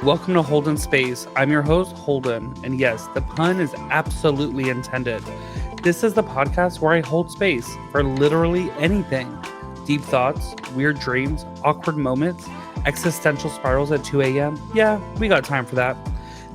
Welcome to Holden Space. I'm your host, Holden. And yes, the pun is absolutely intended. This is the podcast where I hold space for literally anything. Deep thoughts, weird dreams, awkward moments, existential spirals at 2 a.m. Yeah, we got time for that.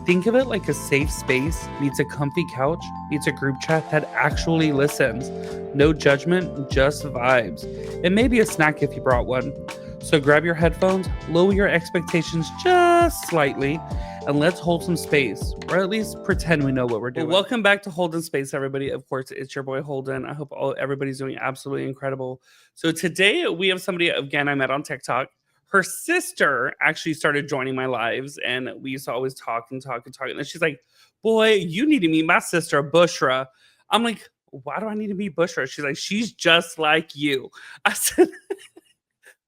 Think of it like a safe space meets a comfy couch meets a group chat that actually listens. No judgment, just vibes. And maybe a snack if you brought one. So grab your headphones, lower your expectations just slightly, and let's hold some space, or at least pretend we know what we're doing. Well, welcome back to Holden Space, everybody. Of course, it's your boy Holden. I hope everybody's doing absolutely incredible. So today we have somebody, again, I met on TikTok. Her sister actually started joining my lives, and we used to always talk. And then she's like, boy, you need to meet my sister, Bushra. I'm like, why do I need to meet Bushra? She's like, she's just like you. I said...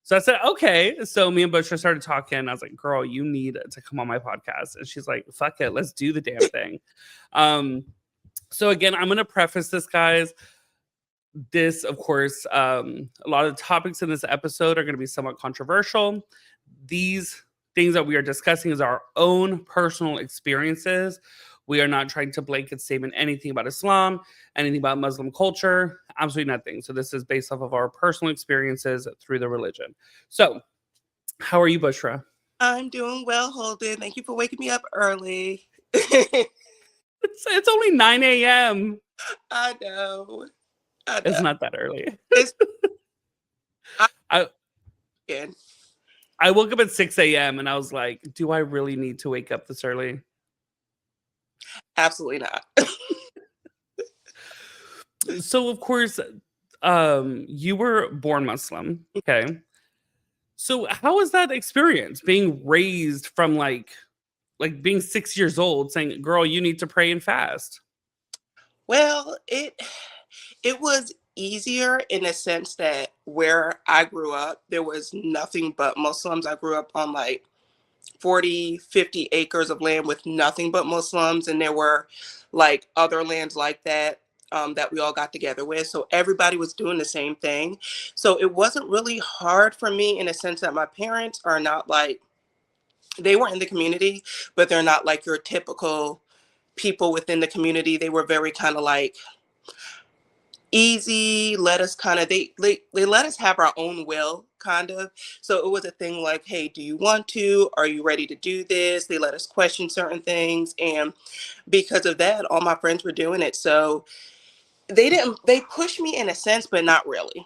So I said, okay. So me and Bushra started talking. I was like, girl, you need to come on my podcast. And she's like, fuck it. Let's do the damn thing. So again, I'm going to preface this, guys. This, of course, a lot of the topics in this episode are going to be somewhat controversial. These things that we are discussing is our own personal experiences. We are not trying to blanket statement anything about Islam, anything about Muslim culture, absolutely nothing. So this is based off of our personal experiences through the religion. So how are you, Bushra? I'm doing well, Holden. Thank you for waking me up early. It's only 9 a.m. I know. It's not that early. I woke up at 6 a.m. and I was like, do I really need to wake up this early? Absolutely not. So, of course, you were born Muslim. Okay. So how was that experience being raised from like being 6 years old saying, girl, you need to pray and fast? Well, it was easier in the sense that where I grew up, there was nothing but Muslims. I grew up on like 40, 50 acres of land with nothing but Muslims. And there were like other lands like that that we all got together with. So everybody was doing the same thing. So it wasn't really hard for me in the sense that my parents are not like, they were in the community, but they're not like your typical people within the community. They were very kind of like easy, let us kind of, they let us have our own will kind of. So it was a thing like, hey, do you want to, are you ready to do this? They let us question certain things, and because of that, all my friends were doing it. So they pushed me in a sense, but not really.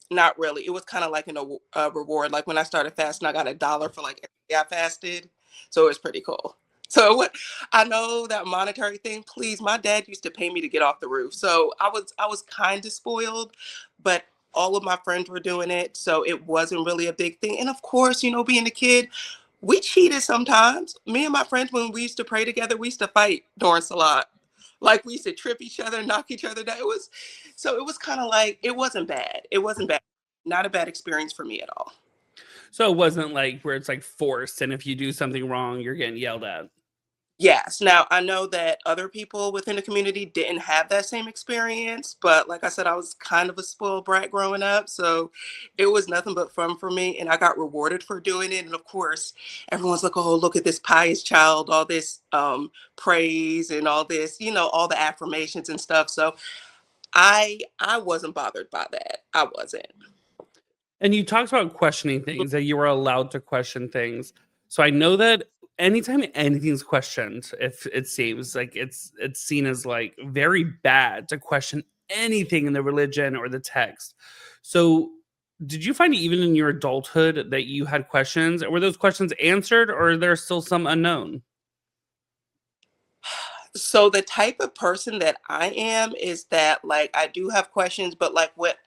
It was kind of like a reward. Like when I started fasting, I got $1 for like every day I fasted, so it was pretty cool. So what, I know that monetary thing. Please, my dad used to pay me to get off the roof, so I was kind of spoiled, but all of my friends were doing it, so it wasn't really a big thing. And of course, being a kid, we cheated sometimes. Me and my friends, when we used to pray together, we used to fight during Salat. Like we used to trip each other, knock each other down. It was kind of like, it wasn't bad. It wasn't bad. Not a bad experience for me at all. So it wasn't like where it's like forced, and if you do something wrong, you're getting yelled at. Yes. Now, I know that other people within the community didn't have that same experience, but like I said, I was kind of a spoiled brat growing up. So it was nothing but fun for me. And I got rewarded for doing it. And of course, everyone's like, oh, look at this pious child, all this praise and all this, all the affirmations and stuff. So I wasn't bothered by that. I wasn't. And you talked about questioning things, that you were allowed to question things. So I know that anytime anything's questioned, if it seems like it's seen as like very bad to question anything in the religion or the text. So did you find even in your adulthood that you had questions? Were those questions answered, or are there still some unknown? So the type of person that I am is that like I do have questions, but like what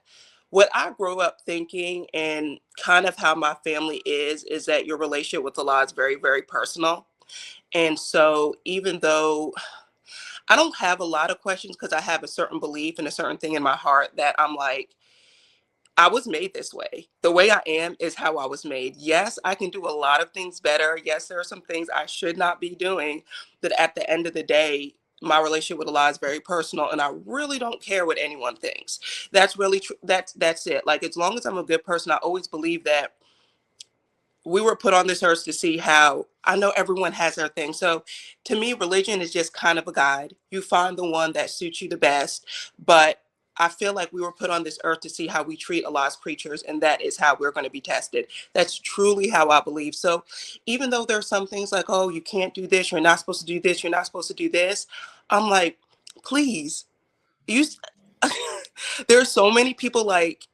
I grew up thinking and kind of how my family is that your relationship with Allah is very, very personal. And so even though I don't have a lot of questions because I have a certain belief and a certain thing in my heart that I'm like, I was made this way. The way I am is how I was made. Yes, I can do a lot of things better. Yes, there are some things I should not be doing. But at the end of the day, my relationship with Allah is very personal, and I really don't care what anyone thinks. That's really true. That's it. Like as long as I'm a good person, I always believe that we were put on this earth to see how, I know everyone has their thing. So to me, religion is just kind of a guide. You find the one that suits you the best. But I feel like we were put on this earth to see how we treat Allah's creatures, and that is how we're going to be tested. That's truly how I believe. So even though there are some things like, oh, you can't do this, you're not supposed to do this, you're not supposed to do this, I'm like, please, you. There are so many people like,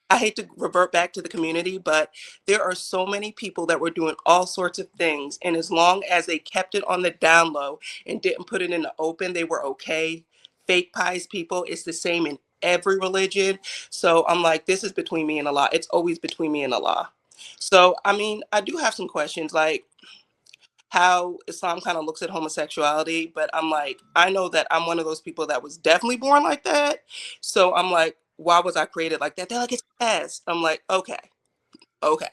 I hate to revert back to the community, but there are so many people that were doing all sorts of things. And as long as they kept it on the down low and didn't put it in the open, they were okay. Fake pies people, it's the same in every religion. So I'm like, this is between me and Allah. It's always between me and Allah. So, I mean, I do have some questions like how Islam kind of looks at homosexuality, but I'm like, I know that I'm one of those people that was definitely born like that. So I'm like, why was I created like that? They're like, it's a test. I'm like, okay, okay.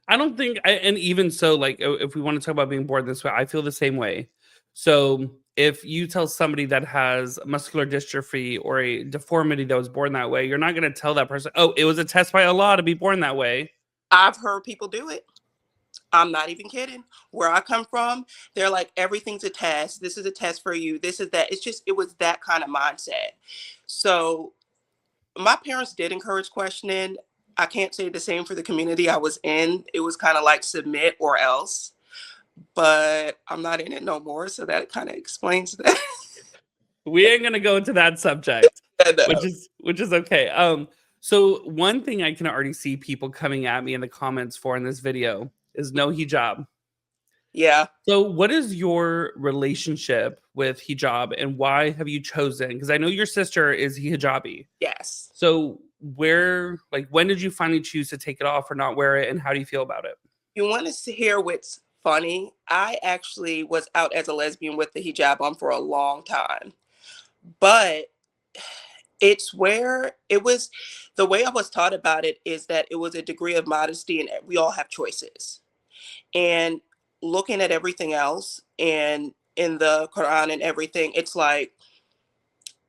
I don't think, and even so, like if we want to talk about being born this way, I feel the same way. So if you tell somebody that has muscular dystrophy or a deformity that was born that way, you're not going to tell that person, oh, it was a test by Allah to be born that way. I've heard people do it. I'm not even kidding. Where I come from, they're like, everything's a test. This is a test for you. This is that. It's just, it was that kind of mindset. So my parents did encourage questioning. I can't say the same for the community I was in. It was kind of like submit or else, but I'm not in it no more. So that kind of explains that. We ain't going to go into that subject, Yeah, no. which is okay. So one thing I can already see people coming at me in the comments for in this video is no hijab. Yeah. So, what is your relationship with hijab and why have you chosen? Because I know your sister is hijabi. Yes. So, when did you finally choose to take it off or not wear it? And how do you feel about it? You want to hear what's funny? I actually was out as a lesbian with the hijab on for a long time, but it's where it was, the way I was taught about it is that it was a degree of modesty and we all have choices. And looking at everything else and in the Quran and everything, it's like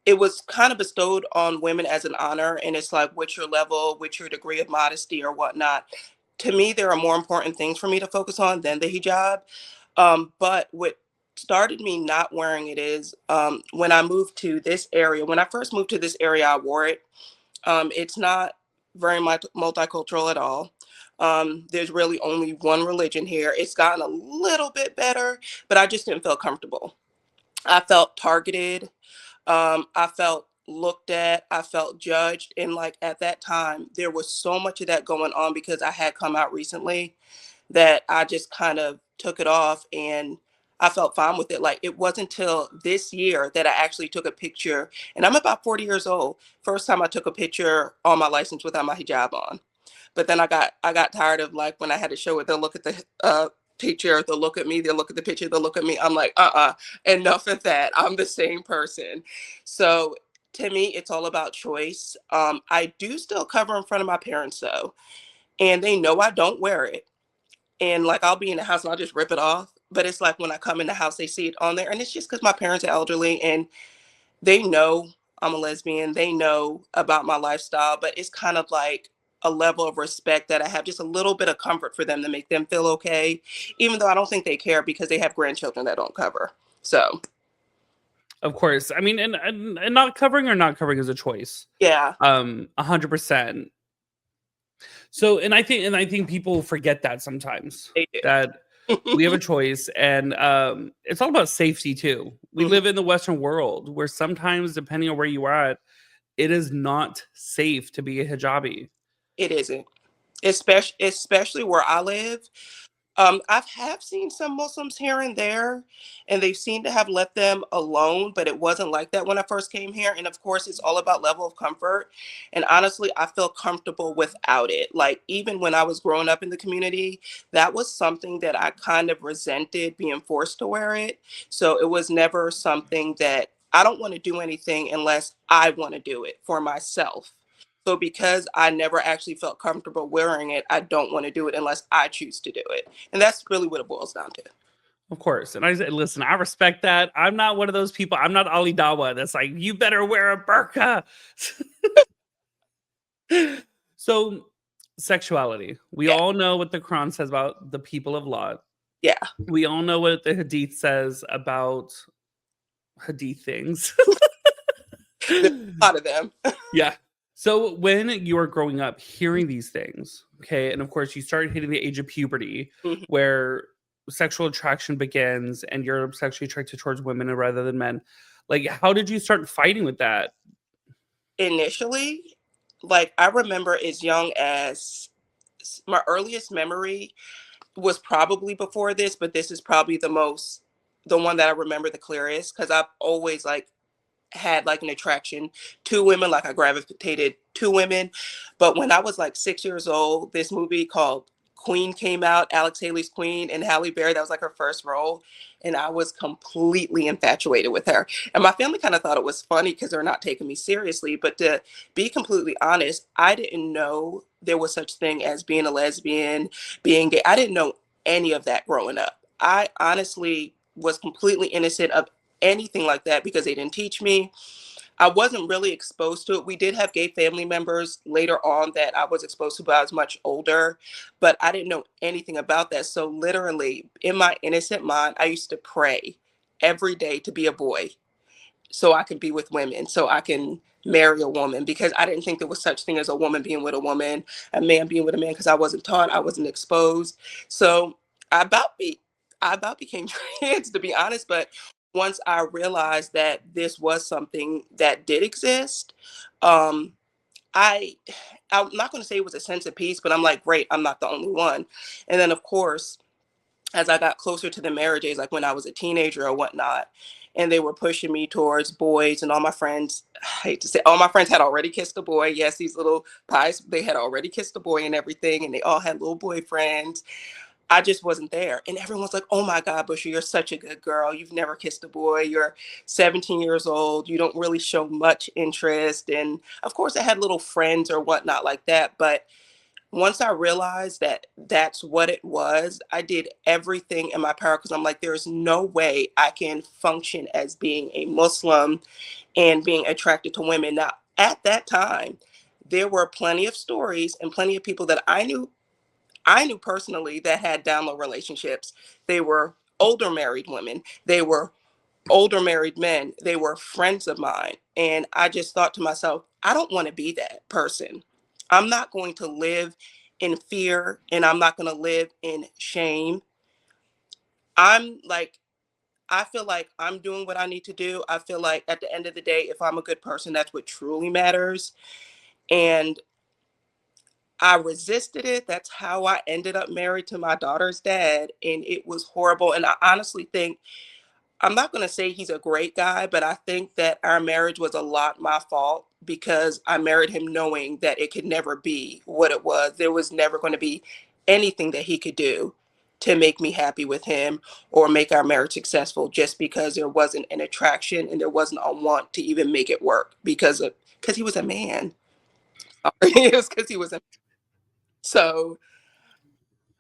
it was kind of bestowed on women as an honor. And it's like, what's your level, what's your degree of modesty or whatnot. To me, there are more important things for me to focus on than the hijab. But what started me not wearing it is when I moved to this area. When I first moved to this area, I wore it. It's not very much multicultural at all. There's really only one religion here. It's gotten a little bit better, but I just didn't feel comfortable. I felt targeted. I felt looked at. I felt judged. And like at that time, there was so much of that going on because I had come out recently that I just kind of took it off and I felt fine with it. Like it wasn't until this year that I actually took a picture, and I'm about 40 years old. First time I took a picture on my license without my hijab on. But then I got tired of like when I had to show it, they'll look at the picture, they'll look at me, they'll look at the picture, they'll look at me. I'm like, enough of that. I'm the same person. So to me, it's all about choice. I do still cover in front of my parents though, and they know I don't wear it, and like I'll be in the house and I'll just rip it off. But it's like when I come in the house, they see it on there, and it's just because my parents are elderly and they know I'm a lesbian. They know about my lifestyle, but it's kind of like a level of respect that I have, just a little bit of comfort for them to make them feel okay, even though I don't think they care because they have grandchildren that don't cover. So Of course. I mean, and not covering or not covering is a choice. yeah, 100%. So, and I think people forget that sometimes they that we have do. a choice, and it's all about safety too. We Mhm. live in the Western world where sometimes, depending on where you are at, it is not safe to be a hijabi. It isn't, especially where I live. I've have seen some Muslims here and there, and they seem to have let them alone, but it wasn't like that when I first came here. And of course, it's all about level of comfort. And honestly, I feel comfortable without it. Like even when I was growing up in the community, that was something that I kind of resented being forced to wear it. So it was never something that I don't want to do anything unless I want to do it for myself. So because I never actually felt comfortable wearing it, I don't want to do it unless I choose to do it. And that's really what it boils down to. Of course. And I said, listen, I respect that. I'm not one of those people. I'm not Ali Dawa that's like, you better wear a burqa. So Sexuality. We Yeah. all know what the Quran says about the people of Lot. Yeah. We all know what the Hadith says about Hadith things. There's a lot of them. Yeah. So when you are growing up hearing these things, okay, and of course you start hitting the age of puberty Mhm. where sexual attraction begins and you're sexually attracted towards women rather than men. Like, how did you start fighting with that? Initially, like I remember as young as my earliest memory was probably before this, but this is probably the one that I remember the clearest because I've always like had like an attraction to women, like I gravitated to women. But when I was like 6 years old, this movie called Queen came out, Alex Haley's Queen, and Halle Berry, that was like her first role. And I was completely infatuated with her. And my family kind of thought it was funny because they're not taking me seriously. But to be completely honest, I didn't know there was such thing as being a lesbian, being gay. I didn't know any of that growing up. I honestly was completely innocent of anything like that because they didn't teach me. I wasn't really exposed to it. We did have gay family members later on that I was exposed to, but I was much older, but I didn't know anything about that. So literally in my innocent mind, I used to pray every day to be a boy so I can be with women, so I can marry a woman because I didn't think there was such thing as a woman being with a woman, a man being with a man because I wasn't taught, I wasn't exposed. So I about be I about became trans to be honest, but once I realized that this was something that did exist, um, I I'm not going to say it was a sense of peace, but I'm like, great, I'm not the only one. And then of course as I got closer to the marriage age, like when I was a teenager or whatnot, and they were pushing me towards boys, and all my friends, I hate to say, all my friends had already kissed a boy. Yes, these little pies, they had already kissed a boy and everything, and they all had little boyfriends. I just wasn't there. And everyone's like, oh my God, Bushra, you're such a good girl. You've never kissed a boy. You're 17 years old. You don't really show much interest. And of course, I had little friends or whatnot like that. But once I realized that that's what it was, I did everything in my power because I'm like, there's no way I can function as being a Muslim and being attracted to women. Now, at that time, there were plenty of stories and plenty of people that I knew personally that had down low relationships. They were older married women. They were older married men. They were friends of mine. And I just thought to myself, I don't want to be that person. I'm not going to live in fear and I'm not going to live in shame. I'm like, I feel like I'm doing what I need to do. I feel like at the end of the day, if I'm a good person, that's what truly matters. And I resisted it. That's how I ended up married to my daughter's dad. And it was horrible. And I honestly think I'm not going to say he's a great guy, but I think that our marriage was a lot my fault because I married him knowing that it could never be what it was. There was never going to be anything that he could do to make me happy with him or make our marriage successful just because there wasn't an attraction and there wasn't a want to even make it work because he was a man. It was because he was a so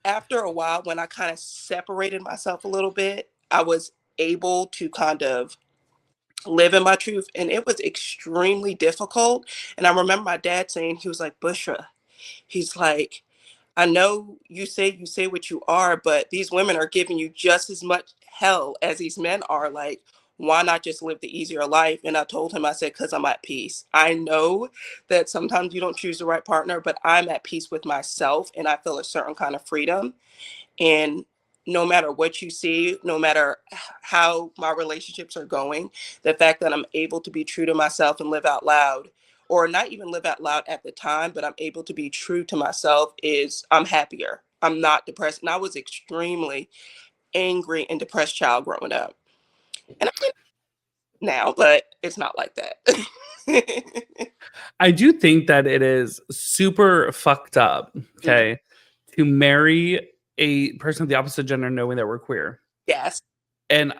after a while when I kind of separated myself a little bit, I was able to kind of live in my truth and it was extremely difficult. And I remember my dad saying, he was like, Bushra, he's like, I know you say what you are, but these women are giving you just as much hell as these men are. Like, why not just live the easier life? And I told him, I said, because I'm at peace. I know that sometimes you don't choose the right partner, but I'm at peace with myself and I feel a certain kind of freedom. And no matter what you see, no matter how my relationships are going, the fact that I'm able to be true to myself and live out loud, or not even live out loud at the time, but I'm able to be true to myself is I'm happier. I'm not depressed. And I was extremely angry and depressed child growing up. And I mean now, but it's not like that. I do think that it is super fucked up, Mhm. okay, to marry a person of the opposite gender knowing that we're queer. Yes. And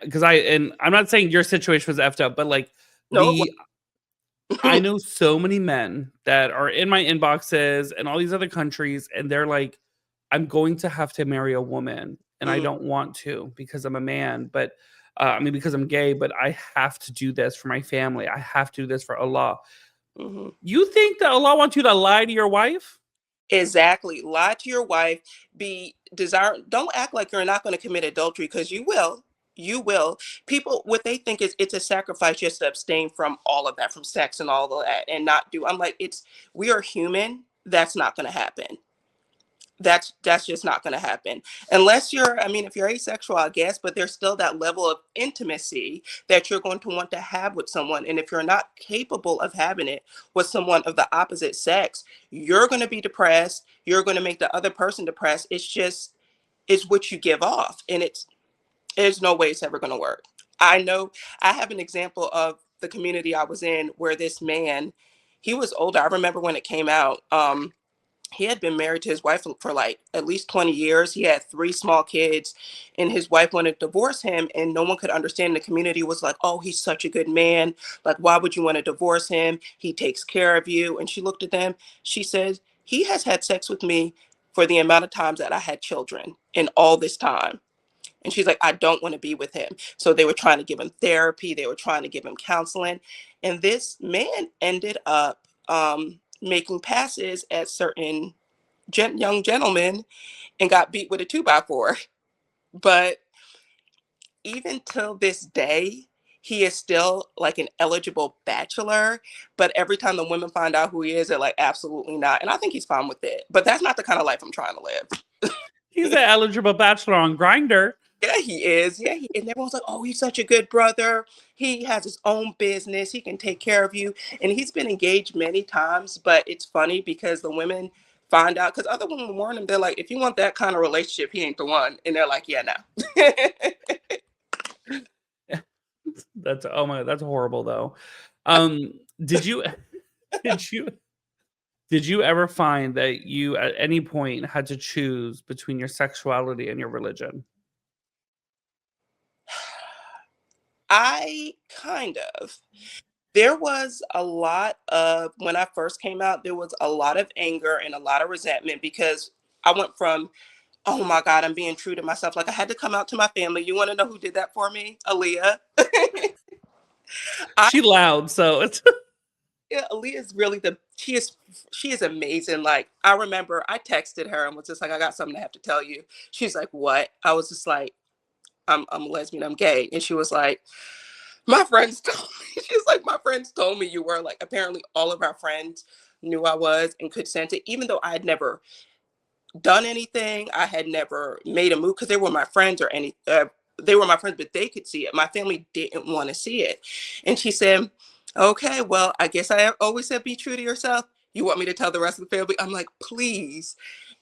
I'm not saying your situation was effed up, but like No, it was. the I know so many men that are in my inboxes and all these other countries, and they're like, I'm going to have to marry a woman, and I Mhm, don't want to because I'm a man, but I mean, because I'm gay, but I have to do this for my family. I have to do this for Allah. mhm. You think that Allah wants you to lie to your wife? Exactly. Lie to your wife. Be desire. Don't act like you're not going to commit adultery because you will. You will. People, what they think is it's a sacrifice just to abstain from all of that, from sex and all of that, and not do. I'm like, it's we are human. That's not going to happen. That's just not going to happen unless you're, I mean, if you're asexual, I guess, but there's still that level of intimacy that you're going to want to have with someone, and if you're not capable of having it with someone of the opposite sex, you're going to be depressed, you're going to make the other person depressed. It's just, it's what you give off, and it's, there's no way it's ever going to work. I know. I have an example of the community I was in where this man, he was older. I remember when it came out. He had been married to his wife for like at least 20 years. He had three small kids, and his wife wanted to divorce him, and no one could understand. The community was like, oh, he's such a good man. Like, why would you want to divorce him? He takes care of you. And she looked at them. She says, he has had sex with me for the amount of times that I had children in all this time. And she's like, I don't want to be with him. So they were trying to give him therapy. They were trying to give him counseling. And this man ended up making passes at certain young gentlemen and got beat with a 2x4. But even till this day, he is still like an eligible bachelor. But every time the women find out who he is, they're like, absolutely not. And I think he's fine with it. But that's not the kind of life I'm trying to live. He's an eligible bachelor on Grinder. Yeah, he is. Yeah, and everyone's like, "Oh, he's such a good brother. He has his own business. He can take care of you." And he's been engaged many times, but it's funny because the women find out because other women warn him. They're like, "If you want that kind of relationship, he ain't the one." And they're like, "Yeah, no." That's oh my, that's horrible though. Um, did you did you did you ever find that you at any point had to choose between your sexuality and your religion? I kind of. There was a lot of when I first came out. There was a lot of anger and a lot of resentment because I went from, oh my God, I'm being true to myself. Like I had to come out to my family. You want to know who did that for me? Aaliyah. I She loud, so it's Yeah, Aaliyah is really she is amazing. Like I remember I texted her and was just like, I got something I have to tell you. She's like, what? I was just like, I'm a lesbian, I'm gay. And she was like, my friends told me, she's like, my friends told me you were. Like apparently all of our friends knew I was and could sense it, even though I had never done anything. I had never made a move because they were my friends or any. They were my friends, but they could see it. My family didn't want to see it. And she said, "Okay, well, I guess I always said be true to yourself. You want me to tell the rest of the family?" I'm like, "Please."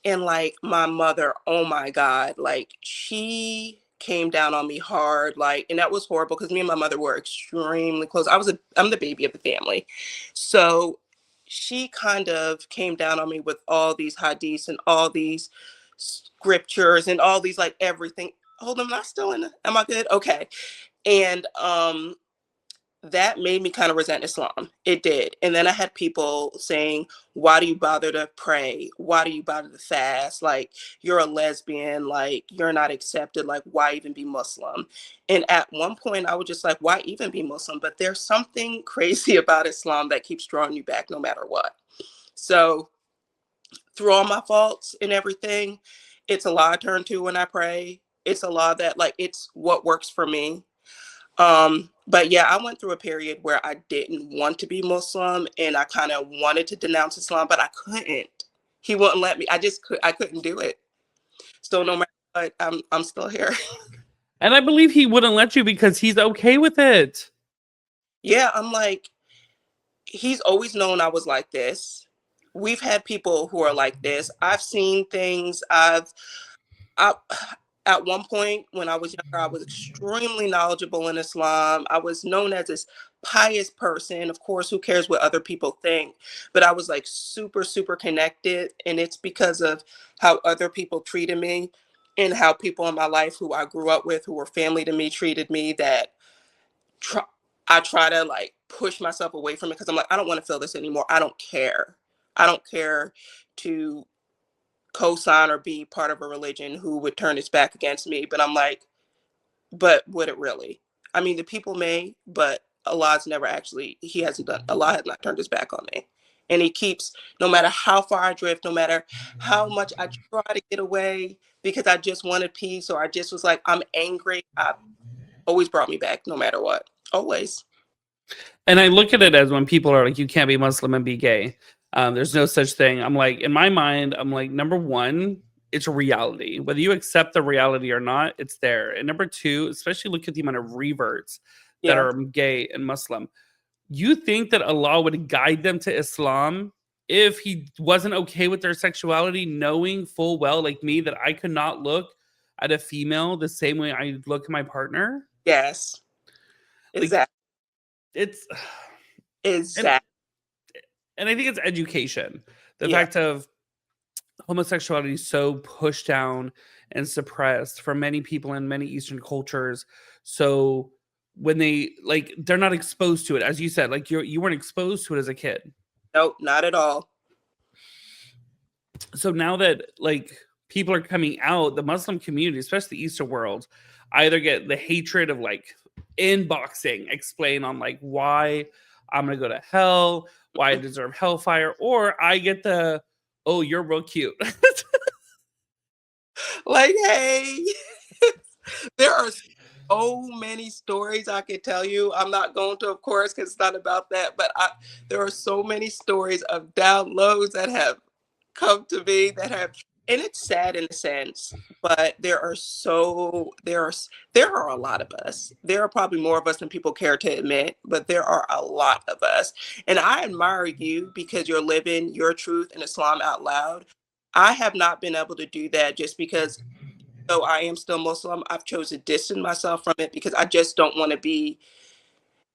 And like my mother, oh my God, like she came down on me hard, like, and that was horrible because me and my mother were extremely close. I'm the baby of the family, so she kind of came down on me with all these hadiths and all these scriptures and all these like everything. Hold on, am I still in? Am I good? Okay. And that made me kind of resent Islam. It did. And then I had people saying, why do you bother to pray? Why do you bother to fast? Like, you're a lesbian. Like, you're not accepted. Like, why even be Muslim? And at one point, I was just like, why even be Muslim? But there's something crazy about Islam that keeps drawing you back no matter what. So, through all my faults and everything, it's a law I turn to when I pray. It's a law that, like, it's what works for me. But yeah, I went through a period where I didn't want to be Muslim and I kind of wanted to denounce Islam, but I couldn't. He wouldn't let me. I couldn't do it. So no matter what, I'm still here. and I believe he wouldn't let you because he's okay with it. Yeah, I'm like, he's always known I was like this. We've had people who are like this. I've seen things. I at one point when I was younger, I was extremely knowledgeable in Islam. I was known as this pious person. Of course, who cares what other people think? But I was like super, super connected. And it's because of how other people treated me and how people in my life who I grew up with, who were family to me, treated me that try, I try to like push myself away from it because I'm like, I don't want to feel this anymore. I don't care. I don't care to co-sign or be part of a religion who would turn its back against me. But I'm like, but would it really? I mean, the people may, but Allah's never actually, he hasn't done, Allah has not turned his back on me. And he keeps, no matter how far I drift, no matter how much I try to get away because I just wanted peace or I just was like, I'm angry, I always brought me back no matter what. Always. And I look at it as when people are like, you can't be Muslim and be gay. There's no such thing. I'm like, in my mind, I'm like, number one, it's a reality. Whether you accept the reality or not, it's there. And number two, especially look at the amount of reverts that Yeah. are gay and Muslim. You think that Allah would guide them to Islam if he wasn't okay with their sexuality, knowing full well, like me, that I could not look at a female the same way I look at my partner? Yes. Like, Exactly. it's and Exactly. I think it's education. The Yeah. fact of homosexuality is so pushed down and suppressed for many people in many Eastern cultures. So when they like they're not exposed to it, as you said, like you weren't exposed to it as a kid. Nope, not at all. So now that like people are coming out, the Muslim community, especially the Eastern world, either get the hatred of like inboxing, explain on like why I'm gonna go to hell, why I deserve hellfire, or I get the oh, you're real cute. Like, hey, there are so many stories I could tell you. I'm not going to, of course, because it's not about that. But there are so many stories of downloads that have come to me that have, and it's sad in a sense. But there are a lot of us. There are probably more of us than people care to admit, but there are a lot of us. And I admire you because you're living your truth in Islam out loud. I have not been able to do that just because though I am still Muslim, I've chosen to distance myself from it because I just don't want to be.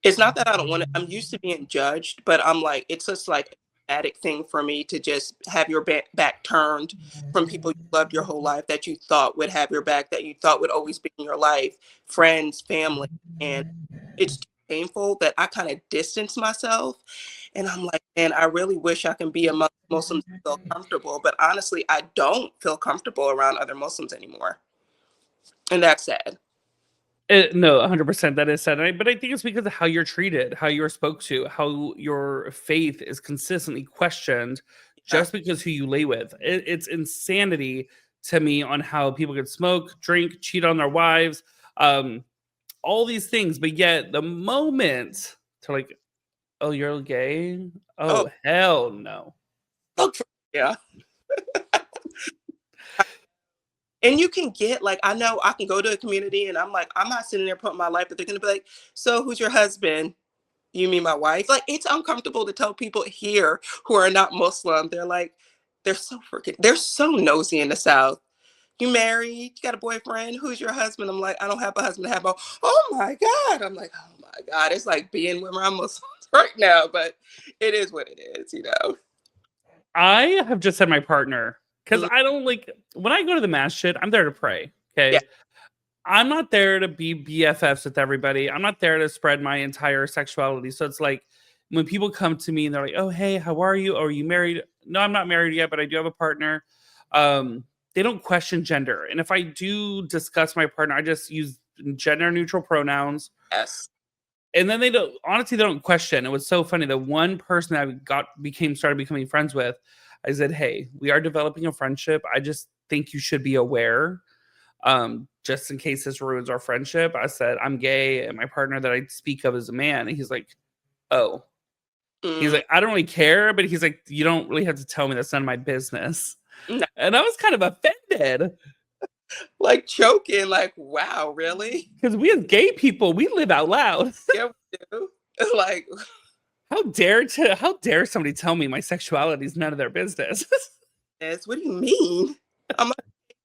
It's not that I don't want to. I'm used to being judged, but I'm like, it's just like an addict thing for me to just have your back turned from people you loved your whole life that you thought would have your back, that you thought would always be in your life, friends, family, and it's too painful that I kind of distance myself. And I'm like, man, I really wish I can be among Muslims and feel comfortable, but honestly, I don't feel comfortable around other Muslims anymore. And that's sad. No, 100%, that is sad, but I think it's because of how you're treated, how you're spoke to, how your faith is consistently questioned Yeah. just because who you lay with. It's insanity to me on how people can smoke, drink, cheat on their wives, um, all these things, but yet the moment to like, "Oh, you're gay? Oh, Oh, hell no." look for, yeah. And you can get like, I know I can go to a community and I'm like, I'm not sitting there putting my life, but they're gonna be like, so who's your husband? You mean my wife? Like it's uncomfortable to tell people here who are not Muslim. They're like, they're so nosy in the South. You married? You got a boyfriend? Who's your husband? I'm like, I don't have a husband. I have a, oh my God. I'm like, oh my God. It's like being with my Muslims right now, but it is what it is, you know? I have just said my partner because Mm, I don't like when I go to the masjid, I'm there to pray. yeah. Okay. I'm not there to be BFFs with everybody. I'm not there to spread my entire sexuality. So it's like when people come to me and they're like, "Oh, hey, how are you? Oh, are you married?" No, I'm not married yet, but I do have a partner. They don't question gender. And if I do discuss my partner, I just use gender neutral pronouns. Yes. And then they don't honestly they don't question. It was so funny. The one person I started becoming friends with, I said, "Hey, we are developing a friendship. I just think you should be aware just in case this ruins our friendship." I said, "I'm gay and my partner that I speak of is a man." And he's like, "Oh." He's Mm, like, "I don't really care," but he's like, "You don't really have to tell me. That's none of my business." no. And I was kind of offended Like choking, like, wow, really? because we as gay people, we live out loud. Yeah, we do. Like, How dare somebody tell me my sexuality is none of their business? yes, what do you mean? I'm like,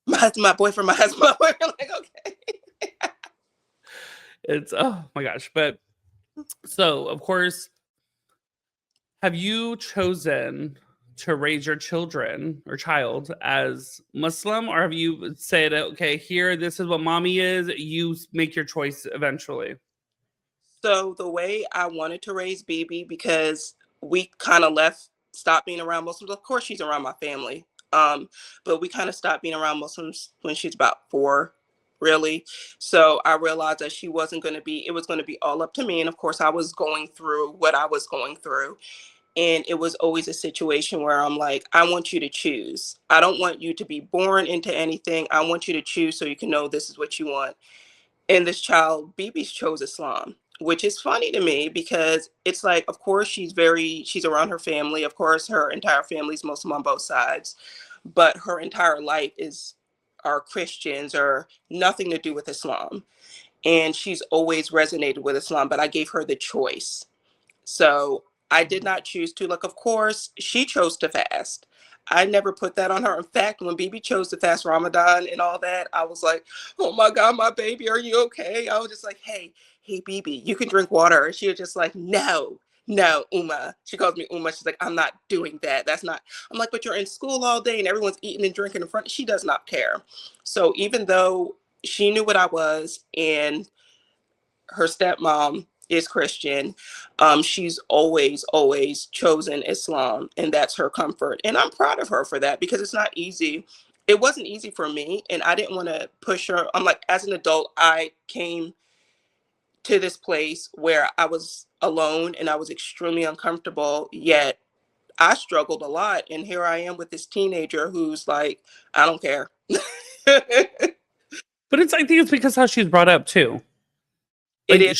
my husband, my boyfriend, my husband, my boyfriend. Like, okay. It's oh my gosh. But so of course, have you chosen to raise your children or child as Muslim, or have you said, okay, here, this is what mommy is, you make your choice eventually? So the way I wanted to raise BB, because we kind of stopped being around Muslims. Of course, she's around my family, but we kind of stopped being around Muslims when she's about 4, really. So I realized that she wasn't going to be. It was going to be all up to me, and of course, I was going through what I was going through. And it was always a situation where I'm like, I want you to choose. I don't want you to be born into anything. I want you to choose so you can know this is what you want. And this child, Bibi, chose Islam, which is funny to me because it's like, of course, she's around her family. Of course, her entire family's Muslim on both sides, but her entire life are Christians or nothing to do with Islam. And she's always resonated with Islam, but I gave her the choice. So I did not choose to. Like, of course, she chose to fast. I never put that on her. In fact, when Bibi chose to fast Ramadan and all that, I was like, oh my God, my baby, are you okay? I was just like, hey, Bibi, you can drink water. And she was just like, no, Uma. She calls me Uma. She's like, I'm not doing that. That's not. I'm like, but you're in school all day and everyone's eating and drinking in front. She does not care. So even though she knew what I was and her stepmom is Christian, she's always chosen Islam, and that's her comfort. And I'm proud of her for that because it's not easy. It wasn't easy for me, and I didn't want to push her. I'm like, as an adult, I came to this place where I was alone and I was extremely uncomfortable, yet I struggled a lot. And here I am with this teenager who's like, I don't care. It But I think it's because how she's brought up too. Like is,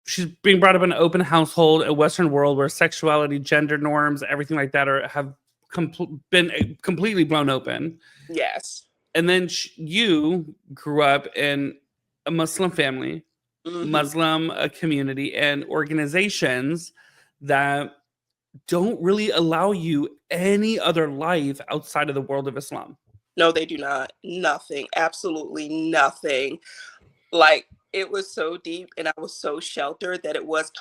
she's being brought up in an open household, a Western world where sexuality, gender norms, everything like that have been completely blown open. yes. And then you grew up in a Muslim family, Hmm. Muslim community, and organizations that don't really allow you any other life outside of the world of Islam. No, they do not. Nothing. Absolutely nothing. Like, it was so deep and I was so sheltered that it was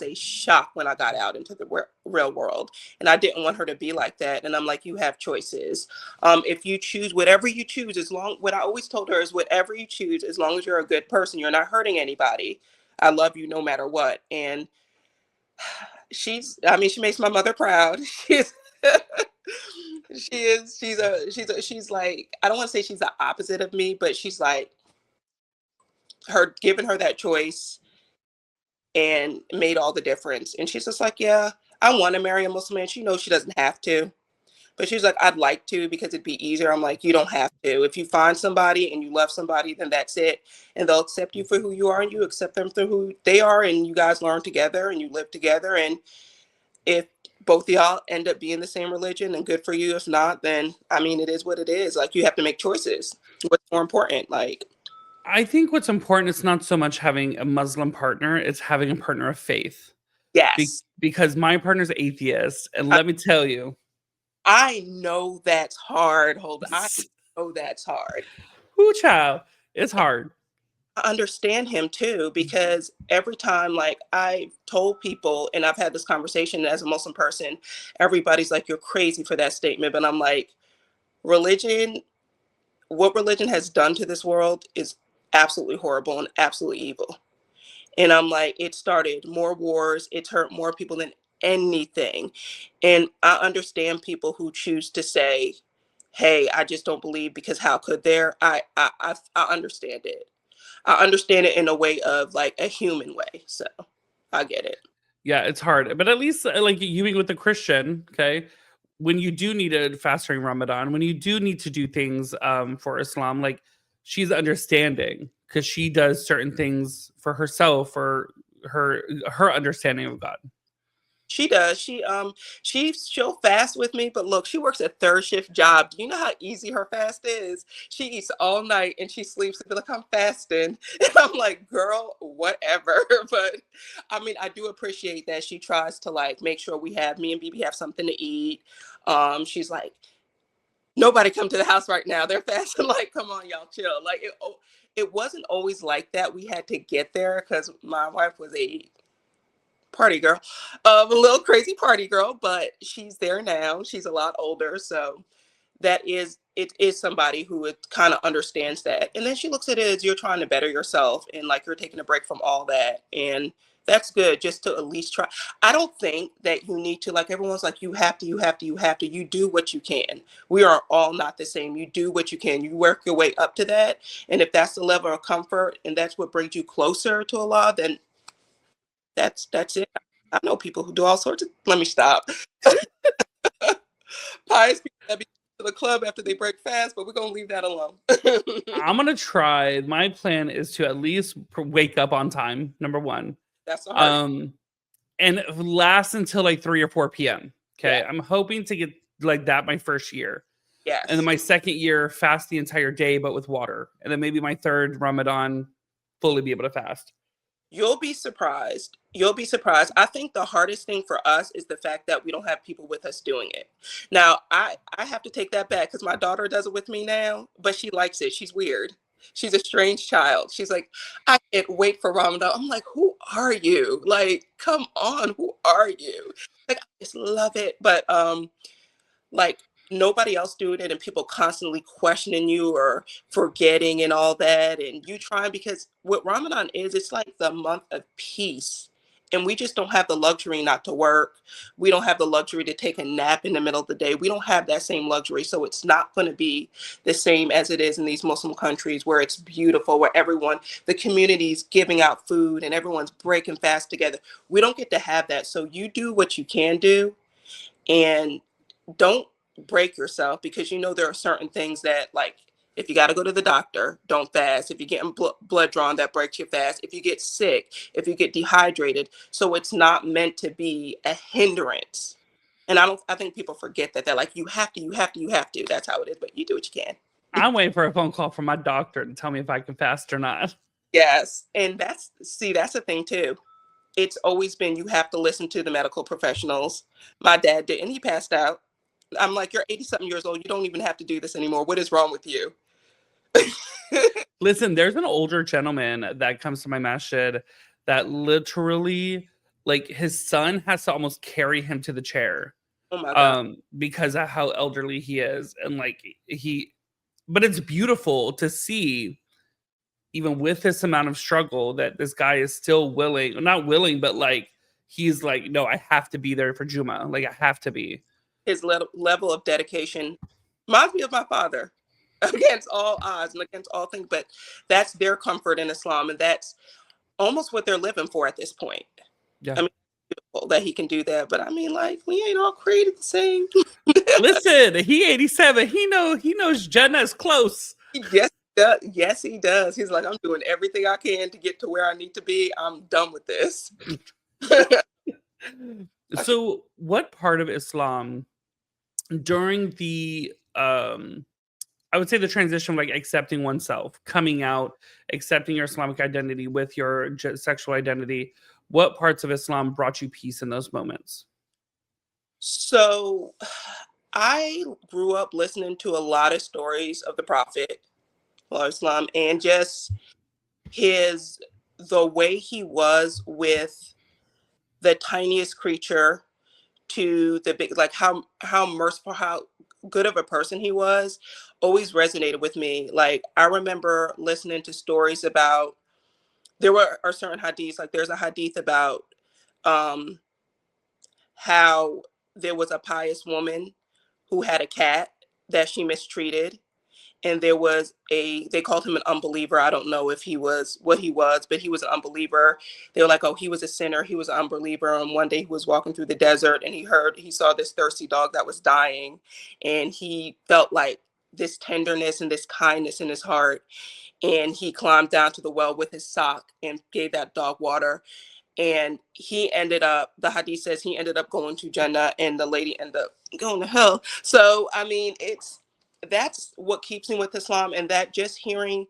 a shock when I got out into the real world. And I didn't want her to be like that. And I'm like, you have choices. If you choose whatever you choose, what I always told her is whatever you choose, as long as you're a good person, you're not hurting anybody. I love you no matter what. And she makes my mother proud. She's like, I don't want to say she's the opposite of me, but she's like, her giving her that choice and made all the difference. And she's just like, yeah, I want to marry a Muslim man. She knows she doesn't have to, but she's like, I'd like to because it'd be easier. I'm like, you don't have to. If you find somebody and you love somebody, then that's it. And they'll accept you for who you are and you accept them for who they are. And you guys learn together and you live together. And if both of y'all end up being the same religion, and good for you. If not, then I mean, it is what it is. Like, you have to make choices. What's more important? Like, I think what's important is not so much having a Muslim partner, it's having a partner of faith. yes, Because my partner's atheist, and I, let me tell you, I know that's hard. I know that's hard. whoo child, it's hard. I understand him too, because every time, like, I told people, and I've had this conversation as a Muslim person, everybody's like, you're crazy for that statement. But I'm like, religion, what religion has done to this world is absolutely horrible and absolutely evil. And I'm like, it started more wars, it's hurt more people than anything. And I understand people who choose to say, hey, I just don't believe because how could there? I understand it. I understand it in a way of like a human way. So I get it. Yeah, it's hard. But at least like you being with a Christian, okay, when you do need a fast during Ramadan, when you do need to do things for Islam, like she's understanding because she does certain things for herself or her understanding of God. She does. She'll fast with me, but look, she works a third shift job. Do you know how easy her fast is? She eats all night and she sleeps and be like, I'm fasting. And I'm like, girl, whatever. But I mean, I do appreciate that she tries to like make sure me and Bibi have something to eat. She's like, nobody come to the house right now. They're fasting. Like, come on, y'all, chill. Like, it wasn't always like that. We had to get there because my wife was a party girl, a little crazy party girl, but she's there now. She's a lot older, so it is somebody who would kind of understands that. And then she looks at it as you're trying to better yourself and like you're taking a break from all that, and that's good just to at least try. I don't think that you need to, like, everyone's like, you have to, you do what you can. We are all not the same. You do what you can. You work your way up to that, and if that's the level of comfort and that's what brings you closer to Allah, then that's it. I know people who do all sorts of. Let me stop. Pious people that be to the club after they break fast, but we're gonna leave that alone. I'm gonna try. My plan is to at least wake up on time. Number one, That's the hardest. um, and last until like 3 or 4 p.m. Yeah. Okay, I'm hoping to get like that my first year, and then Yes. my second year fast the entire day but with water, and then maybe my third Ramadan fully be able to fast. You'll be surprised. You'll be surprised. I think the hardest thing for us is the fact that we don't have people with us doing it. Now, I have to take that back because my daughter does it with me now, but she likes it. She's weird. She's a strange child. She's like, I can't wait for Ramadan. I'm like, who are you? Like, come on, who are you? Like, I just love it. But like nobody else doing it and people constantly questioning you or forgetting and all that and you trying because what Ramadan is, it's like the month of peace. And we just don't have the luxury not to work. We don't have the luxury to take a nap in the middle of the day. We don't have that same luxury. So it's not going to be the same as it is in these Muslim countries where it's beautiful, where everyone, the community's giving out food and everyone's breaking fast together. We don't get to have that. So you do what you can do and don't break yourself because you know there are certain things that like if you got to go to the doctor, don't fast. If you're getting blood drawn, that breaks your fast. If you get sick, if you get dehydrated, so it's not meant to be a hindrance. And I think people forget that they're like you have to, you have to, you have to. That's how it is, but you do what you can. I'm waiting for a phone call from my doctor to tell me if I can fast or not. Yes, and that's the thing too. It's always been you have to listen to the medical professionals. My dad did, and he passed out. I'm like, you're 80 something years old. You don't even have to do this anymore. What is wrong with you? Listen, there's an older gentleman that comes to my masjid that literally, like, his son has to almost carry him to the chair, Oh my God. because of how elderly he is, and like but it's beautiful to see, even with this amount of struggle, that this guy is still willing, not willing, but like he's like, no, I have to be there for Juma, like I have to be. His level of dedication reminds me of my father against all odds and against all things. But that's their comfort in Islam. And that's almost what they're living for at this point. Yeah. I mean, beautiful that he can do that. But I mean, like, we ain't all created the same. Listen, he 87. He knows Jannah is close. Yes, he does. Yes, he does. He's like, I'm doing everything I can to get to where I need to be. I'm done with this. So, what part of Islam during the I would say the transition of like accepting oneself, coming out, accepting your Islamic identity with your sexual identity, what parts of Islam brought you peace in those moments? So I grew up listening to a lot of stories of the Prophet, Islam, and just his the way he was with the tiniest creature to the big, like how merciful, how good of a person he was, always resonated with me. Like I remember listening to stories about there are certain hadiths, like there's a hadith about um how there was a pious woman who had a cat that she mistreated, and there was a they called him an unbeliever. I don't know if he was what he was, but he was an unbeliever. They were like, oh, he was a sinner, he was an unbeliever. And one day he was walking through the desert and he saw this thirsty dog that was dying, and he felt like this tenderness and this kindness in his heart, and he climbed down to the well with his sock and gave that dog water. And he ended up, the hadith says he ended up going to Jannah and the lady ended up going to hell. So I mean, that's what keeps me with Islam. And that just hearing,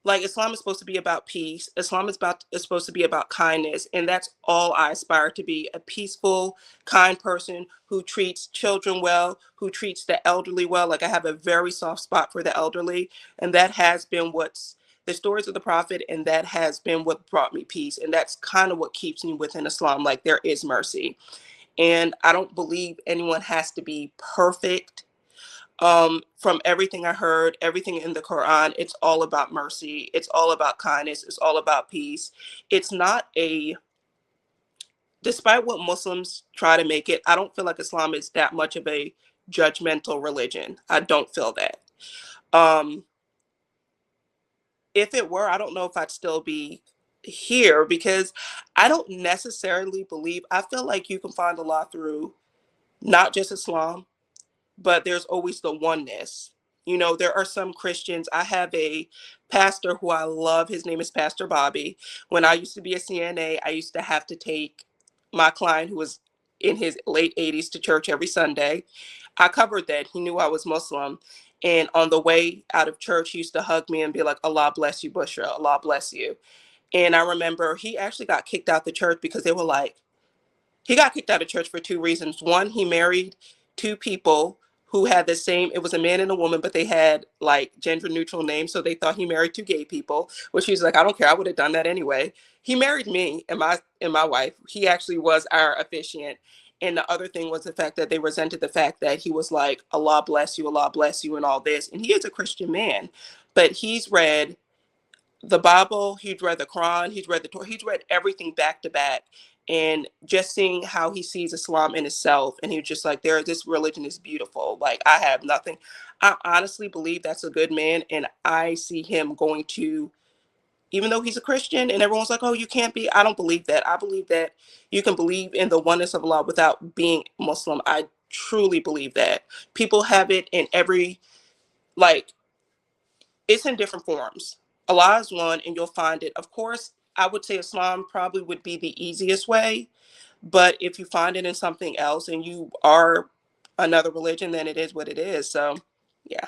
like, Islam is supposed to be about peace. Islam is supposed to be about kindness, and that's all I aspire to be: a peaceful, kind person who treats children well, who treats the elderly well. Like I have a very soft spot for the elderly, and that has been what's the stories of the Prophet, and that has been what brought me peace. And that's kind of what keeps me within Islam. Like there is mercy, and I don't believe anyone has to be perfect. From everything I heard, everything in the Quran, it's all about mercy, it's all about kindness, it's all about peace. It's not a Despite what Muslims try to make it, I don't feel like Islam is that much of a judgmental religion. I don't feel that. um if it were, I don't know if I'd still be here because I don't necessarily believe, I feel like you can find a lot through not just Islam, but there's always the oneness. You know, there are some Christians. I have a pastor who I love. His name is Pastor Bobby. When I used to be a CNA, I used to have to take my client who was in his late 80s to church every Sunday. I covered that. He knew I was Muslim. And on the way out of church, he used to hug me and be like, Allah bless you, Bushra. Allah bless you. And I remember he actually got kicked out the church because they were like, he got kicked out of church for two reasons. One, he married two people who had the same, it was a man and a woman, but they had like gender neutral names. So they thought he married two gay people, which he's like, I don't care. I would have done that anyway. He married me and my wife. He actually was our officiant. And the other thing was the fact that they resented the fact that he was like, Allah bless you, and all this. And he is a Christian man, but he's read the Bible, he'd read the Quran, he's read the Torah, he's read everything back to back. And just seeing how he sees Islam in itself, and he was just like, there, this religion is beautiful. Like, I have nothing. I honestly believe that's a good man, and I see him going to, even though he's a Christian, and everyone's like, oh, you can't be. I don't believe that. I believe that you can believe in the oneness of Allah without being Muslim. I truly believe that. People have it in every, like, it's in different forms. Allah is one, and you'll find it. Of course, I would say Islam probably would be the easiest way, but if you find it in something else and you are another religion, then it is what it is. So, yeah.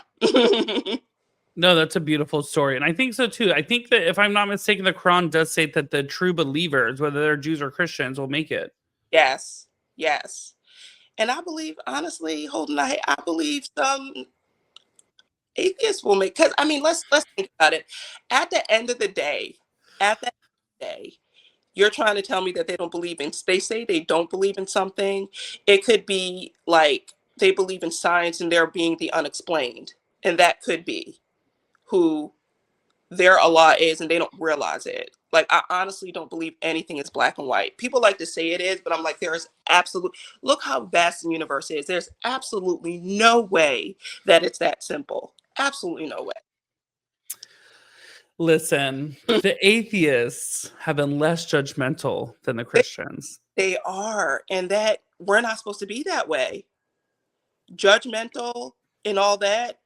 No, that's a beautiful story. And I think so too. I think that if I'm not mistaken, the Quran does say that the true believers, whether they're Jews or Christians, will make it. Yes, yes. And I believe, honestly, Holden, I believe some atheists will make, because I mean, let's think about it. At the end of the day, at the end of the day, you're trying to tell me that they don't believe in, they say they don't believe in something. It could be like they believe in science and they're being the unexplained. And that could be who their Allah is, and they don't realize it. Like, I honestly don't believe anything is black and white. People like to say it is, but I'm like, there is absolute, look how vast the universe is. There's absolutely no way that it's that simple. Absolutely no way. Listen, the atheists have been less judgmental than the Christians. They are, and that we're not supposed to be that way. Judgmental and all that,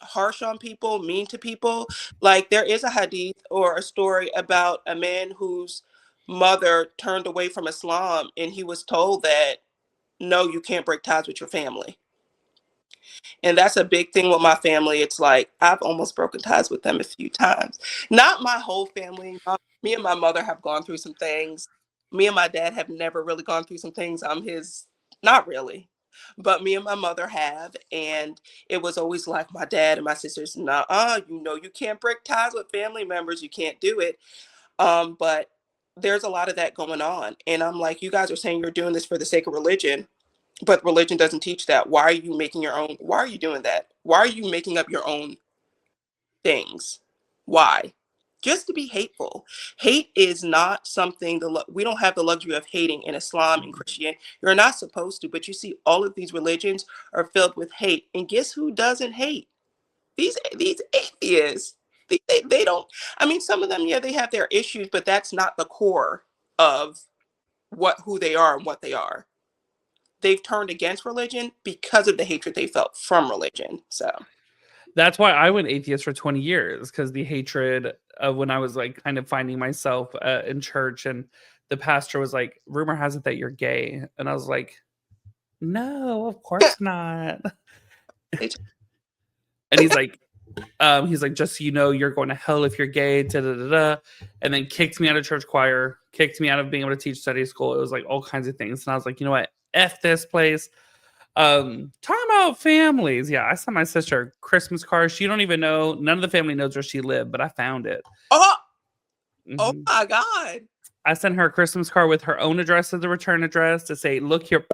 harsh on people, mean to people. Like, there is a hadith or a story about a man whose mother turned away from Islam, and he was told that no, you can't break ties with your family. And that's a big thing with my family. It's like I've almost broken ties with them a few times. Not my whole family. Me and my mother have gone through some things. Me and my dad have never really gone through some things. I'm his, not really, but me and my mother have. And it was always like my dad and my sisters, nah, you know, you can't break ties with family members. You can't do it. But there's a lot of that going on. And I'm like, you guys are saying you're doing this for the sake of religion, but religion doesn't teach that. Why are you making your own? Why are you doing that? Why are you making up your own things? Why? Just to be hateful. Hate is not something we don't have the luxury of hating in Islam and Christianity. You're not supposed to, but you see all of these religions are filled with hate. And guess who doesn't hate? These atheists. They don't, I mean, some of them, yeah, they have their issues, but that's not the core of who they are and what they are. They've turned against religion because of the hatred they felt from religion. So That's why I went atheist for 20 years, because the hatred of when I was like kind of finding myself in church, and the pastor was like, rumor has it that you're gay. And I was like, no, of course not. And he's like, just so you know, you're going to hell if you're gay, da, da, da, da. And then kicked me out of church choir, kicked me out of being able to teach Sunday school. It was like all kinds of things. And I was like, you know what? F this place. Talking about families. Yeah, I sent my sister a Christmas card. She don't even know, none of the family knows where she lived, but I found it. oh, oh Mhm. my God. I sent her a Christmas card with her own address as the return address to say, look here,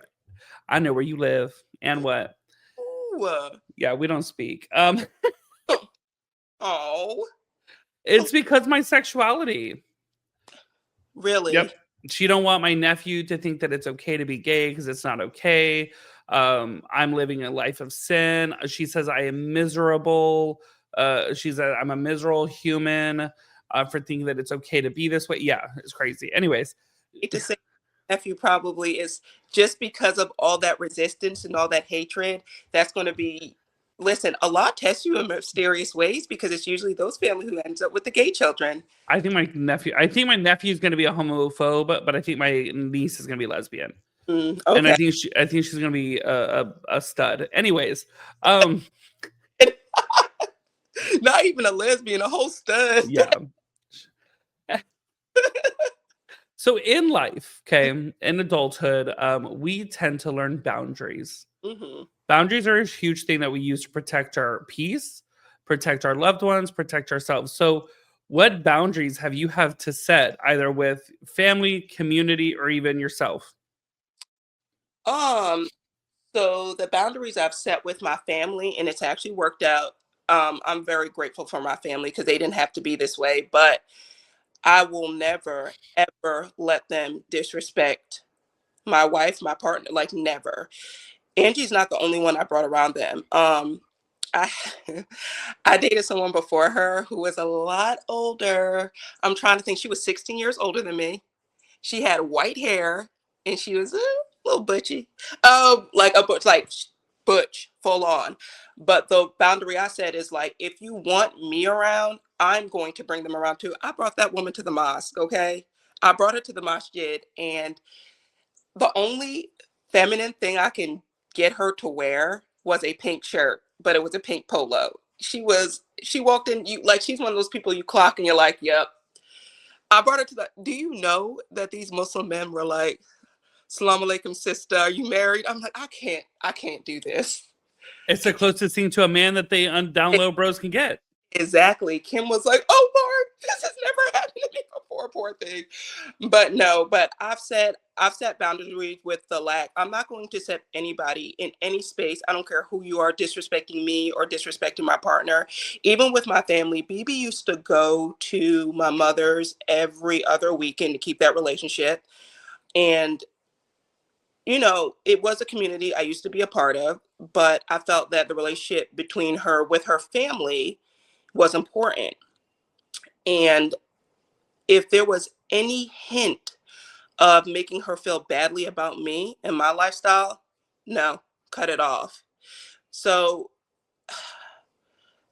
I know where you live and what. Ooh. Yeah, we don't speak. Oh, It's because my sexuality. really? Yep. She don't want my nephew to think that it's okay to be gay, because it's not okay. I'm living a life of sin. She says I am miserable. She said I'm a miserable human. for thinking that it's okay to be this way. Yeah, it's crazy. Anyways, Hate to say nephew probably is just because of all that resistance and all that hatred, that's going to be, listen, Allah tests you in mysterious ways because it's usually those family who ends up with the gay children. I think my nephew's going to be a homophobe, but I think my niece is going to be lesbian. And Okay. I think she's going to be a stud. Anyways, um, Not even a lesbian, a whole stud. yeah. So in life, okay, in adulthood, we tend to learn boundaries. Hmm. Boundaries are a huge thing that we use to protect our peace, protect our loved ones, protect ourselves. So, what boundaries have you have to set either with family, community, or even yourself? Um, so the boundaries I've set with my family, and it's actually worked out. I'm very grateful for my family because they didn't have to be this way, but I will never, ever let them disrespect my wife, my partner, like never. Angie's not the only one I brought around them. I I dated someone before her who was a lot older. I'm trying to think. She was 16 years older than me. She had white hair and she was a little butchy. Like a butch, like butch, full on. But the boundary I said is like, if you want me around, I'm going to bring them around too. I brought that woman to the mosque, okay? I brought her to the masjid, and the only feminine thing I can get her to wear was a pink shirt, but it was a pink polo. She walked in, you like she's one of those people you clock and you're like, yep. I brought her to the, do you know that these Muslim men were like, Salam alaikum, sister, are you married? I'm like, I can't do this. It's the closest thing to a man that they down low bros can get. Exactly. Kim was like, "Oh Lord, this has never happened to me before, poor thing." But no, but I've set boundaries with the lack. I'm not going to set anybody in any space. I don't care who you are disrespecting me or disrespecting my partner. Even with my family, BB used to go to my mother's every other weekend to keep that relationship. And it was a community I used to be a part of, but I felt that the relationship between her with her family was important. And if there was any hint of making her feel badly about me and my lifestyle, no, cut it off. So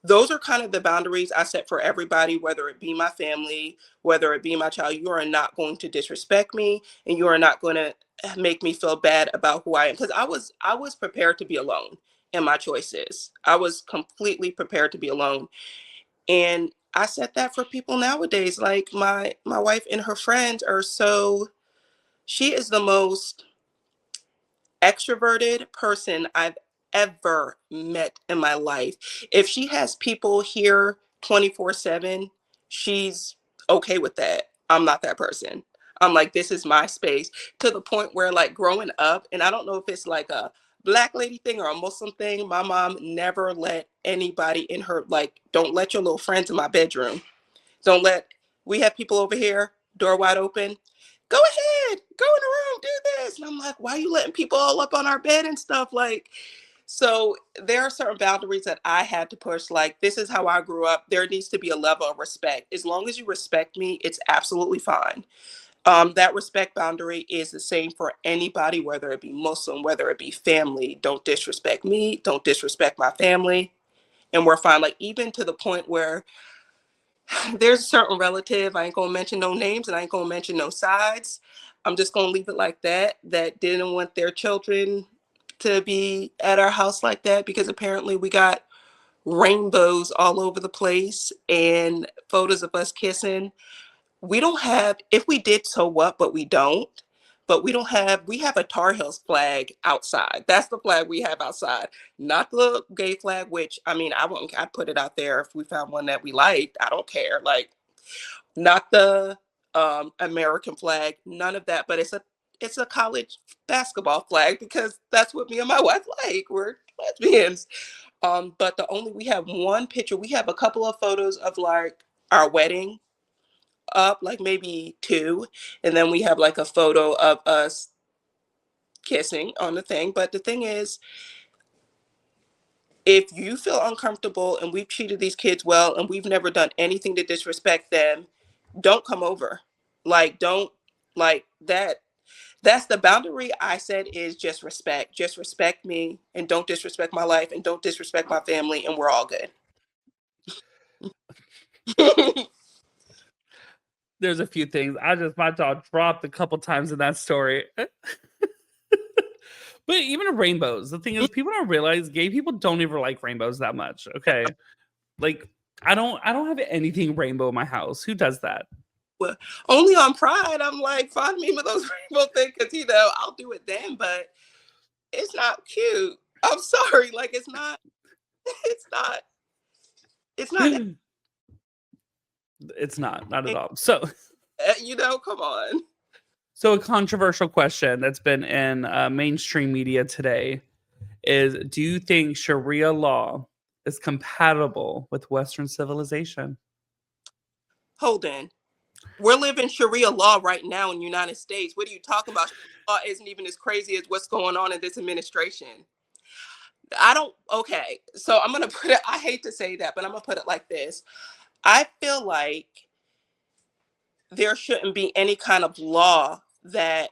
those are kind of the boundaries I set for everybody, whether it be my family, whether it be my child. You are not going to disrespect me, and you are not going to make me feel bad about who I am. Because I was prepared to be alone in my choices. I was completely prepared to be alone. And I set that for people nowadays. Like my wife and her friends are so, she is the most extroverted person I've ever met in my life. If she has people here 24/7, she's okay with that. I'm not that person. I'm like, this is my space, to the point where, like, growing up, and I don't know if it's like a black lady thing or a Muslim thing, my mom never let anybody in her, like, don't let your little friends in my bedroom. Don't let, we have people over here, door wide open. Go ahead, go in the room, do this. And I'm like, why are you letting people all up on our bed and stuff? Like, so there are certain boundaries that I had to push. Like, this is how I grew up. There needs to be a level of respect. As long as you respect me, it's absolutely fine. That respect boundary is the same for anybody, whether it be Muslim, whether it be family. Don't disrespect me. Don't disrespect my family. And we're fine. Like, even to the point where there's a certain relative, I ain't gonna mention no names and I ain't gonna mention no sides. I'm just gonna leave it like that, that didn't want their children to be at our house like that because apparently we got rainbows all over the place and photos of us kissing. We don't have, if we did, so what, but we don't. But we have a Tar Heels flag outside. That's the flag we have outside, not the gay flag, which, I mean, I'd put it out there if we found one that we liked. I don't care. Like, not the American flag, none of that. But it's a college basketball flag because that's what me and my wife like. We're lesbians. But we have one picture. We have a couple of photos of like our wedding up, like maybe two, and then we have like a photo of us kissing on the thing. But the thing is, If you feel uncomfortable and we've treated these kids well and we've never done anything to disrespect them, don't come over. Like, don't, like that. That's the boundary I said, is just respect. Just respect me and don't disrespect my life and don't disrespect my family, and we're all good. There's a few things. My jaw dropped a couple times in that story. But even rainbows, the thing is, people don't realize gay people don't even like rainbows that much. Okay. Like, I don't have anything rainbow in my house. Who does that? Well, only on Pride, I'm like, find me with those rainbow things, because I'll do it then, but it's not cute. I'm sorry, like it's not, it's not, it's not that. It's not at all. So, Come on. so a controversial question that's been in mainstream media today is: do you think Sharia law is compatible with Western civilization? Holden, we're living Sharia law right now in the United States. What are you talking about? Sharia law isn't even as crazy as what's going on in this administration. I don't, okay. So I'm going to put it, I hate to say that, but I'm going to put it like this. I feel like there shouldn't be any kind of law that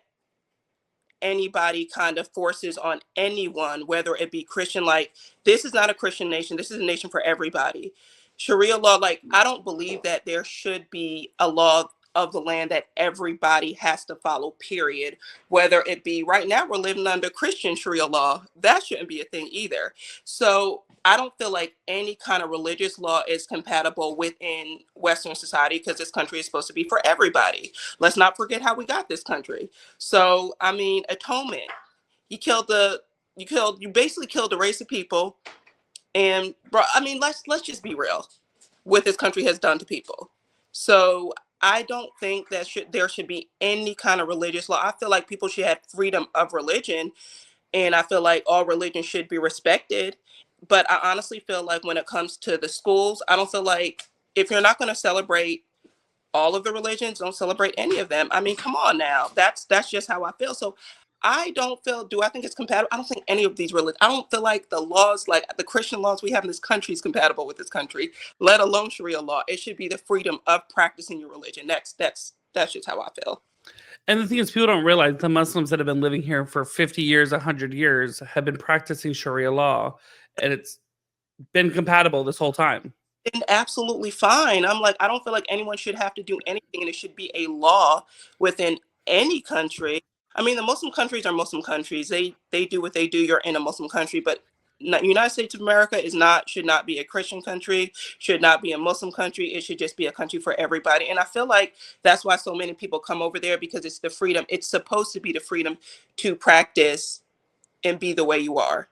anybody kind of forces on anyone, whether it be Christian. Like, this is not a Christian nation. This is a nation for everybody. Sharia law, like, I don't believe that there should be a law of the land that everybody has to follow, period. Whether it be, right now we're living under Christian Sharia law, that shouldn't be a thing either. So I don't feel like any kind of religious law is compatible within Western society, because this country is supposed to be for everybody. Let's not forget how we got this country. So I mean, atonement. You killed the you basically killed a race of people. And bro, I mean, let's just be real. What this country has done to people. So I don't think that there should be any kind of religious law. I feel like people should have freedom of religion, and I feel like all religion should be respected. But I honestly feel like when it comes to the schools, I don't feel like, if you're not going to celebrate all of the religions, don't celebrate any of them. I mean, come on now. That's just how I feel. So I don't feel, do I think it's compatible? I don't think any of these religions, I don't feel like the laws, like the Christian laws we have in this country, is compatible with this country, let alone Sharia law. It should be the freedom of practicing your religion. That's just how I feel. And the thing is, people don't realize the Muslims that have been living here for 50 years, 100 years, have been practicing Sharia law, and it's been compatible this whole time. And absolutely fine. I'm like, I don't feel like anyone should have to do anything, and it should be a law within any country. I mean, the Muslim countries are Muslim countries. They do what they do. You're in a Muslim country, but United States of America should not be a Christian country, should not be a Muslim country. It should just be a country for everybody. And I feel like that's why so many people come over there, because it's the freedom. It's supposed to be the freedom to practice and be the way you are.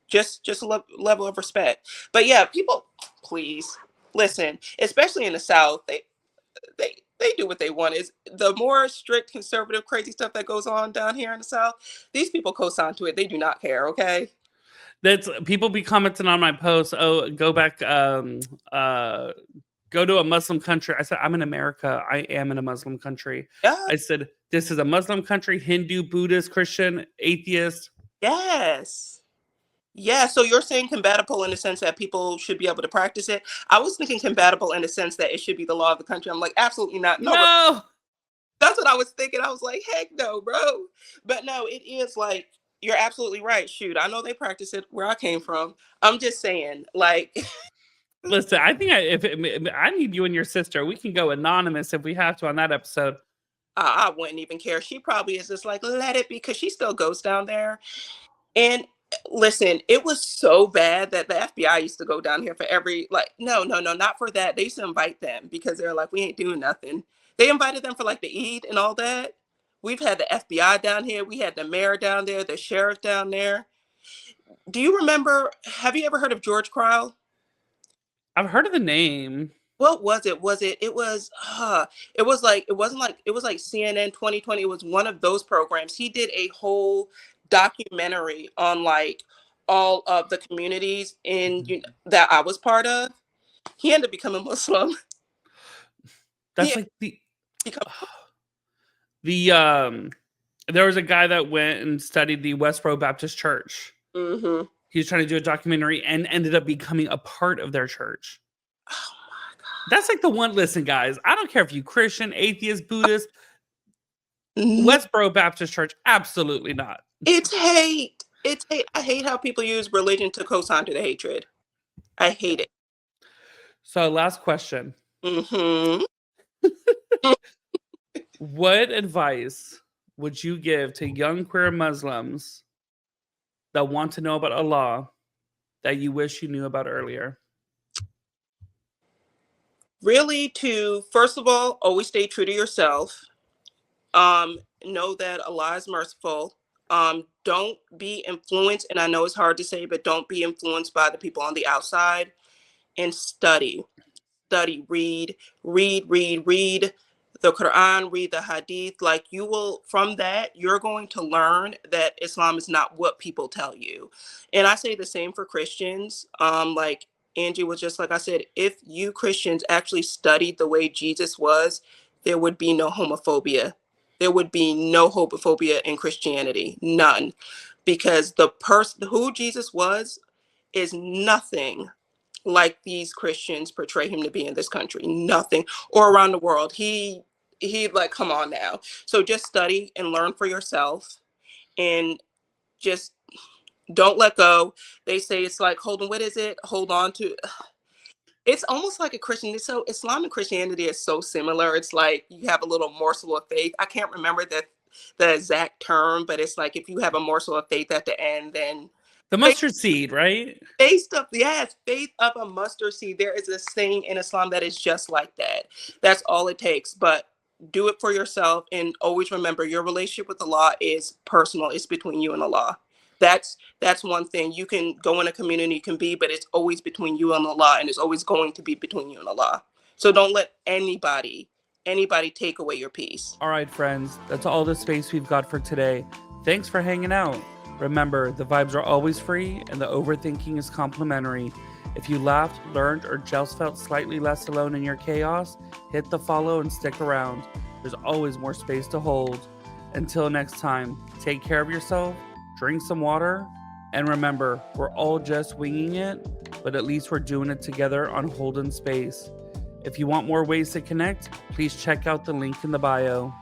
Just a level of respect. But yeah, people, please listen, especially in the South, they do what they want. Is the more strict conservative crazy stuff that goes on down here in the South, these people co-sign to it. They do not care. Okay. That's people be commenting on my posts. Oh, go back, go to a Muslim country. I said, I'm in America. I am in a Muslim country. Yeah. I said, this is a Muslim country, Hindu, Buddhist, Christian, atheist. Yes. Yeah, so you're saying compatible in the sense that people should be able to practice it. I was thinking compatible in the sense that it should be the law of the country. I'm like, absolutely not. No, No. that's what I was thinking. I was like, heck no, bro. But no, it is like, you're absolutely right. Shoot, I know they practice it where I came from. I'm just saying, like, Listen, I think if I need you and your sister, we can go anonymous if we have to on that episode. I wouldn't even care. She probably is just like, let it be, because she still goes down there. And listen, it was so bad that the FBI used to go down here for every, like, no, no, no, not for that. They used to invite them because they're like, we ain't doing nothing. They invited them for like the Eid and all that. We've had the FBI down here. We had the mayor down there, the sheriff down there. Do you remember? Have you ever heard of George Crowell? I've heard of the name. What was it? It was like CNN 2020. It was one of those programs. He did a whole documentary on like all of the communities that I was part of. He ended up becoming Muslim. That's He like become the there was a guy that went and studied the Westboro Baptist Church. hmm He was trying to do a documentary and ended up becoming a part of their church. Oh my God. That's like the one. Listen, guys, I don't care if you Christian, atheist, Buddhist, No, Westboro Baptist Church, absolutely not. it's hate. It's hate. I hate how people use religion to co-sign to the hatred. I hate it. So, last question. Mm-hmm. What advice would you give to young queer Muslims that want to know about Allah that you wish you knew about earlier? Really, to first of all, always stay true to yourself. Know that Allah is merciful. Don't be influenced, and I know it's hard to say, but don't be influenced by the people on the outside, and study, read the Quran, read the Hadith. Like, you will, from that, you're going to learn that Islam is not what people tell you. And I say the same for Christians. Like Angie was just like I said, if you Christians actually studied the way Jesus was, there would be no homophobia. There would be no homophobia in Christianity, none, because the person who Jesus was is nothing like these Christians portray him to be in this country. Nothing. Or around the world. He like, come on now. So just study and learn for yourself, and just don't let go. They say it's like, hold on, what is it? Hold on to. It's almost like a Christian. So Islam and Christianity is so similar. It's like you have a little morsel of faith. I can't remember the exact term, but it's like if you have a morsel of faith at the end, then The mustard seed, right? faith of, yes, faith of a mustard seed. There is a saying in Islam that is just like that. That's all it takes. But do it for yourself, and always remember your relationship with Allah is personal. It's between you and Allah. That's one thing. You can go in a community, you can be, but it's always between you and Allah, and it's always going to be between you and Allah. So don't let anybody take away your peace. All right, friends, that's all the space we've got for today. Thanks for hanging out. Remember, the vibes are always free and the overthinking is complimentary. If you laughed, learned, or just felt slightly less alone in your chaos, hit the follow and stick around. There's always more space to hold. Until next time, take care of yourself, drink some water, and remember, we're all just winging it, but at least we're doing it together on Holden Space. If you want more ways to connect, please check out the link in the bio.